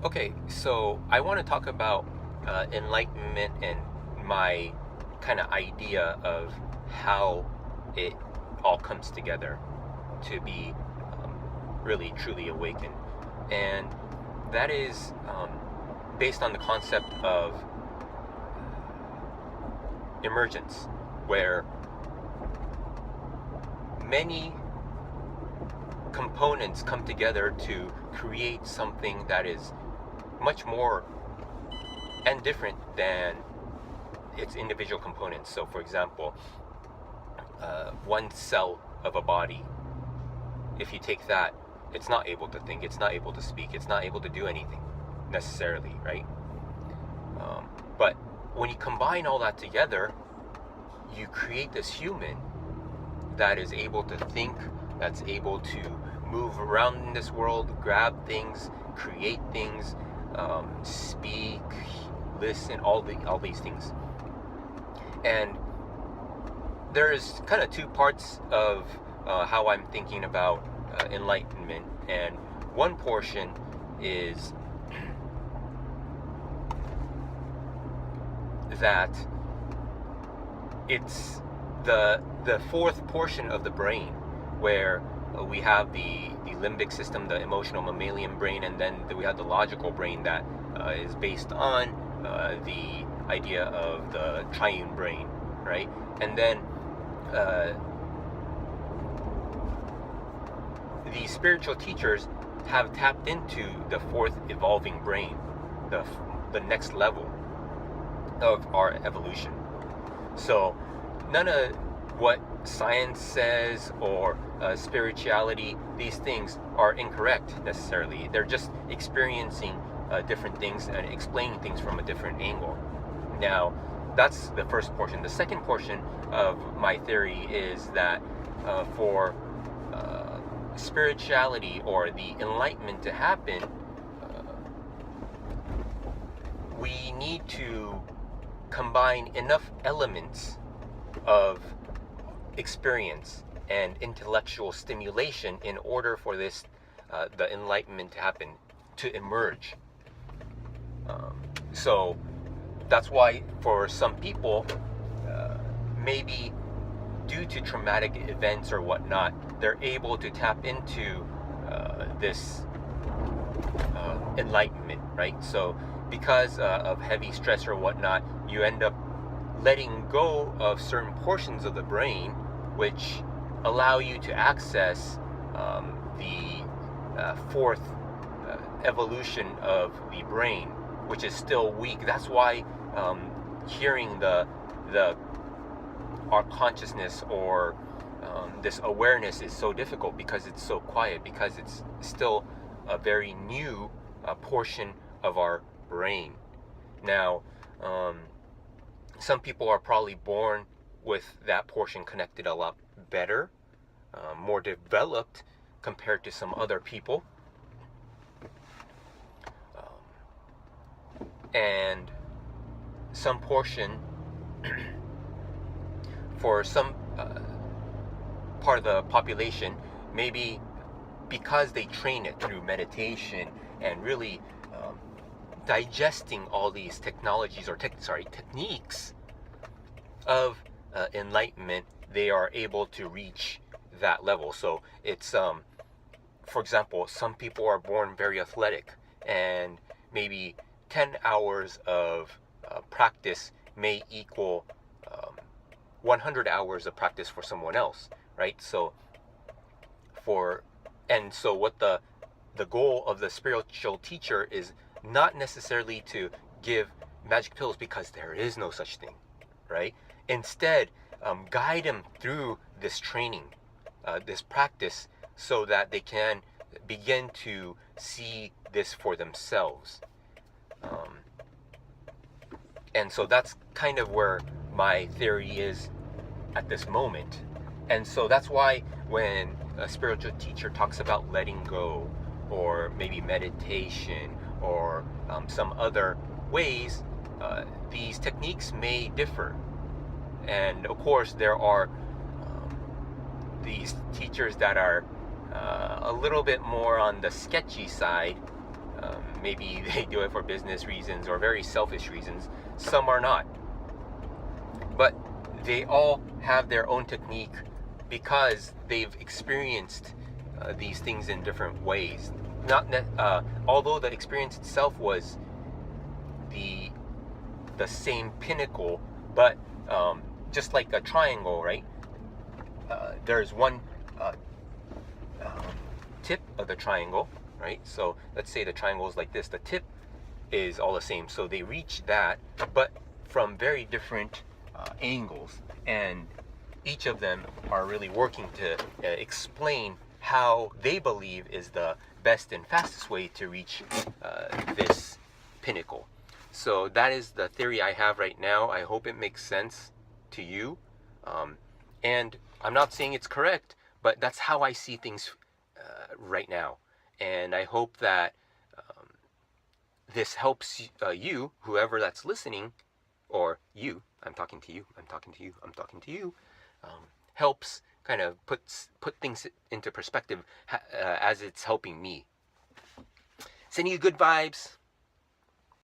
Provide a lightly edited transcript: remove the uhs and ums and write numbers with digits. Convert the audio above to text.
Okay, so I want to talk about enlightenment and my kind of idea of how it all comes together to be really truly awakened. And that is based on the concept of emergence, where many components come together to create something that is much more and different than its individual components. So, for example, one cell of a body, if you take that, it's not able to think, it's not able to speak, it's not able to do anything necessarily, right? But when you combine all that together, you create this human that is able to think, that's able to move around in this world, grab things, create things, speak, listen, all these things. And there's kind of two parts of how I'm thinking about enlightenment, and one portion is that it's the fourth portion of the brain, where we have the limbic system, the emotional mammalian brain, and then we have the logical brain that is based on the idea of the triune brain, right? And then the spiritual teachers have tapped into the fourth evolving brain, the next level of our evolution. So none of what science says or spirituality, these things are incorrect necessarily. They're just experiencing different things and explaining things from a different angle. Now, that's the first portion. The second portion of my theory is that for spirituality or the enlightenment to happen, we need to combine enough elements of experience and intellectual stimulation in order for this the enlightenment to happen, to emerge. So that's why for some people, maybe due to traumatic events or whatnot, they're able to tap into this enlightenment, right? So because of heavy stress or whatnot, you end up letting go of certain portions of the brain which allow you to access the fourth evolution of the brain, which is still weak. That's why hearing our consciousness or this awareness is so difficult, because it's so quiet, because it's still a very new portion of our brain. Now, some people are probably born with that portion connected a lot better, more developed compared to some other people. And some portion, for some part of the population, maybe because they train it through meditation and really digesting all these technologies or techniques of enlightenment, they are able to reach that level. So it's for example, some people are born very athletic, and maybe 10 hours of practice may equal 100 hours of practice for someone else, right? So what the goal of the spiritual teacher is not necessarily to give magic pills, because there is no such thing, right? Instead, guide them through this training, this practice, so that they can begin to see this for themselves. And so that's kind of where my theory is at this moment. And so that's why when a spiritual teacher talks about letting go, or maybe meditation, or some other ways, these techniques may differ. And of course, there are these teachers that are a little bit more on the sketchy side, Maybe they do it for business reasons or very selfish reasons. Some are not. But they all have their own technique because they've experienced these things in different ways. Not that, although the experience itself was the same pinnacle, but just like a triangle, right? There's one tip of the triangle, right? So let's say the triangle is like this. The tip is all the same. So they reach that, but from very different angles. And each of them are really working to explain how they believe is the best and fastest way to reach this pinnacle. So that is the theory I have right now. I hope it makes sense to you. And I'm not saying it's correct, but that's how I see things right now. And I hope that this helps you, whoever that's listening, or you, I'm talking to you, I'm talking to you, I'm talking to you, helps kind of put things into perspective as it's helping me. Sending you good vibes.